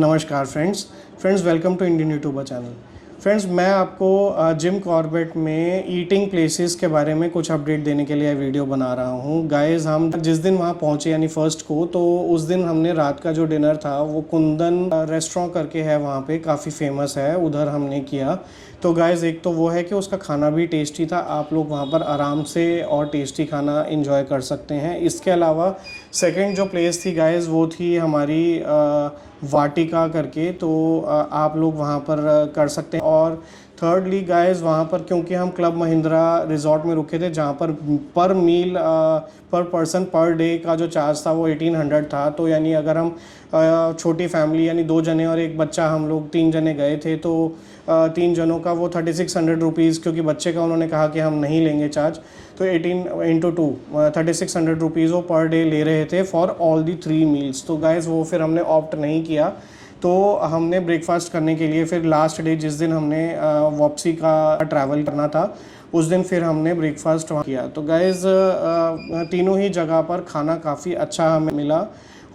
नमस्कार friends welcome to Indian YouTuber channel. Friends, मैं आपको जिम कॉर्बेट में ईटिंग प्लेसेस के बारे में कुछ अपडेट देने के लिए वीडियो बना रहा हूँ। गाइस, हम जिस दिन वहाँ पहुँचे यानी फर्स्ट को, तो उस दिन हमने रात का जो डिनर था वो कुंदन रेस्टोरेंट करके है, वहाँ पे काफ़ी फेमस है, उधर हमने किया। तो गाइस, एक तो वो है कि उसका खाना भी टेस्टी था, आप लोग वहाँ पर आराम से और टेस्टी खाना एंजॉय कर सकते हैं। इसके अलावा सेकंड जो प्लेस थी गाइस, वो थी हमारी वाटिका करके, तो आप लोग वहाँ पर कर सकते हैं। और थर्डली गाइस, वहाँ पर क्योंकि हम क्लब महिंद्रा रिजॉर्ट में रुके थे, जहाँ पर मील पर पर्सन पर डे का जो चार्ज था वो 1800 था। तो यानी अगर हम छोटी फैमिली यानी 2 जने और एक बच्चा, हम लोग 3 जने गए थे, तो 3 जनों का वो 3600 रुपीज़, क्योंकि बच्चे का उन्होंने कहा कि हम नहीं लेंगे चार्ज, तो 18 इंटू 2 3600 रुपीज़ वो पर डे ले रहे थे फॉर ऑल दी 3 मील्स। तो गाइस, वो फिर हमने ऑप्ट नहीं किया। तो हमने ब्रेकफास्ट करने के लिए फिर लास्ट डे, जिस दिन हमने वापसी का ट्रैवल करना था, उस दिन फिर हमने ब्रेकफास्ट किया। तो गाइस, तीनों ही जगह पर खाना काफ़ी अच्छा हमें मिला।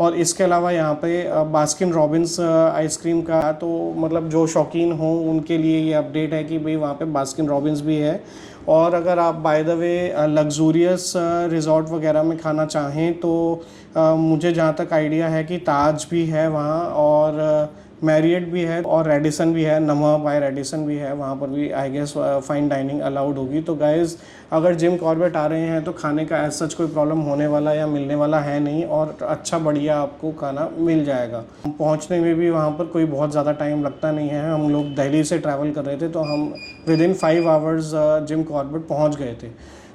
और इसके अलावा यहाँ पे बास्किन रॉबिन्स आइसक्रीम का, तो मतलब जो शौकीन हों उनके लिए ये अपडेट है कि भाई वहाँ पे बास्किन रॉबिन्स भी है। और अगर आप by the way luxurious resort वगैरह में खाना चाहें, तो मुझे जहाँ तक आइडिया है कि ताज भी है वहाँ, और मैरियट भी है, और रेडिसन भी है, नमा बाय रेडिसन भी है। वहाँ पर भी I guess fine dining allowed होगी। तो गाइज़, अगर जिम कॉर्बेट आ रहे हैं तो खाने का एज सच कोई प्रॉब्लम होने वाला या मिलने वाला है नहीं, और अच्छा बढ़िया आपको खाना मिल जाएगा। पहुँचने में भी वहाँ पर कोई बहुत ज़्यादा टाइम लगता नहीं है। हम लोग दिल्ली से ट्रैवल कर रहे थे, तो हम विदिन 5 आवर्स जिम कॉर्बेट पहुँच गए थे।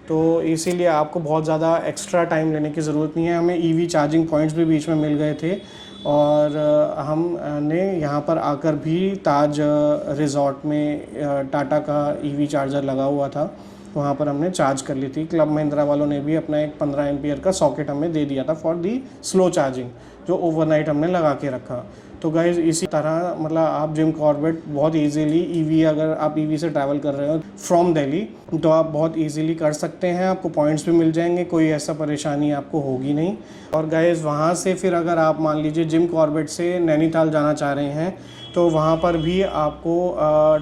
तो इसीलिए आपको बहुत ज़्यादा एक्स्ट्रा टाइम लेने की ज़रूरत नहीं है। हमें ईवी चार्जिंग पॉइंट्स भी बीच में मिल गए थे, और हमने यहाँ पर आकर भी ताज रिज़ॉर्ट में टाटा का ईवी चार्जर लगा हुआ था, वहाँ पर हमने चार्ज कर ली थी। क्लब महिंद्रा वालों ने भी अपना एक 15 एम्पियर का सॉकेट हमें दे दिया था फॉर दी स्लो चार्जिंग, जो ओवरनाइट हमने लगा के रखा। तो गाइज़, इसी तरह मतलब आप जिम कॉर्बेट बहुत इजीली ईवी, अगर आप ईवी से ट्रैवल कर रहे हो फ्रॉम दिल्ली, तो आप बहुत इजीली कर सकते हैं। आपको पॉइंट्स भी मिल जाएंगे, कोई ऐसा परेशानी आपको होगी नहीं। और गाइज़, वहाँ से फिर अगर आप मान लीजिए जिम कॉर्बेट से नैनीताल जाना चाह रहे हैं, तो वहाँ पर भी आपको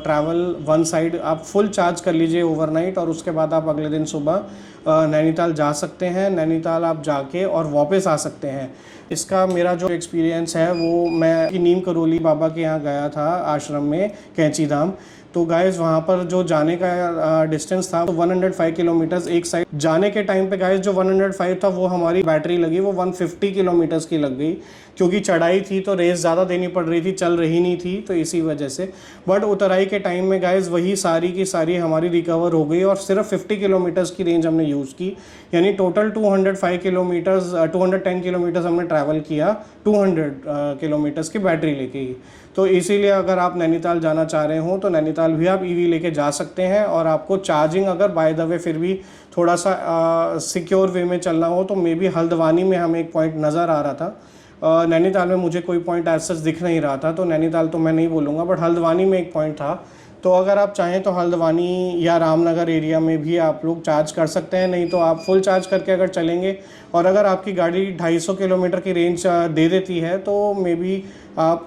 ट्रैवल वन साइड आप फुल चार्ज कर लीजिए ओवरनाइट, और उसके बाद आप अगले दिन सुबह नैनीताल जा सकते हैं। नैनीताल आप जाके और वापस आ सकते हैं। इसका मेरा जो एक्सपीरियंस है, वो मैं नीम करोली बाबा के यहाँ गया था आश्रम में, कैंची धाम। तो गाइस, वहाँ पर जो जाने का डिस्टेंस था वो 105 किलोमीटर्स एक साइड। जाने के टाइम पे गाइस, जो 105 था वो हमारी बैटरी लगी वो 150 किलोमीटर्स की लग गई, क्योंकि चढ़ाई थी तो रेस ज़्यादा देनी पड़ रही थी, चल रही नहीं थी, तो इसी वजह से। बट उतराई के टाइम में गाइस, वही सारी की सारी हमारी रिकवर हो गई, और सिर्फ 50 किलोमीटर्स की रेंज हमने यूज़ की। यानी टोटल 205 किलोमीटर्स 210 किलोमीटर्स हमने ट्रैवल किया 200 किलोमीटर्स की बैटरी लेके ही। तो इसीलिए अगर आप नैनीताल जाना चाह रहे हो, तो नैनीताल भी आप ईवी लेके जा सकते हैं। और आपको चार्जिंग अगर बाय द वे फिर भी थोड़ा सा सिक्योर वे में चलना हो, तो मे बी हल्द्वानी में हमें एक पॉइंट नज़र आ रहा था। नैनीताल में मुझे कोई पॉइंट एज सच दिख नहीं रहा था, तो नैनीताल तो मैं नहीं बोलूँगा, बट हल्द्वानी में एक पॉइंट था। तो अगर आप चाहें तो हल्द्वानी या रामनगर एरिया में भी आप लोग चार्ज कर सकते हैं। नहीं तो आप फुल चार्ज करके अगर चलेंगे, और अगर आपकी गाड़ी 250 किलोमीटर की रेंज दे देती है, तो मे बी आप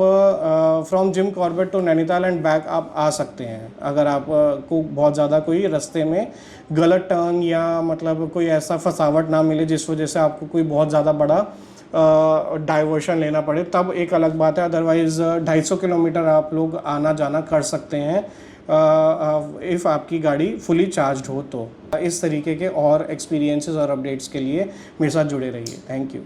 from Jim Corbett to Nainital and back आप आ सकते हैं। अगर आप को बहुत ज़्यादा कोई रास्ते में गलत टर्न या मतलब कोई ऐसा फंसावट ना मिले जिस वजह से आपको कोई बहुत ज़्यादा बड़ा डाइवर्शन लेना पड़े, तब एक अलग बात है। अदरवाइज़ 250 किलोमीटर आप लोग आना जाना कर सकते हैं इफ़ आपकी गाड़ी फुली चार्ज्ड हो। तो इस तरीके के और एक्सपीरियंसेस और अपडेट्स के लिए मेरे साथ जुड़े रहिए। Thank you.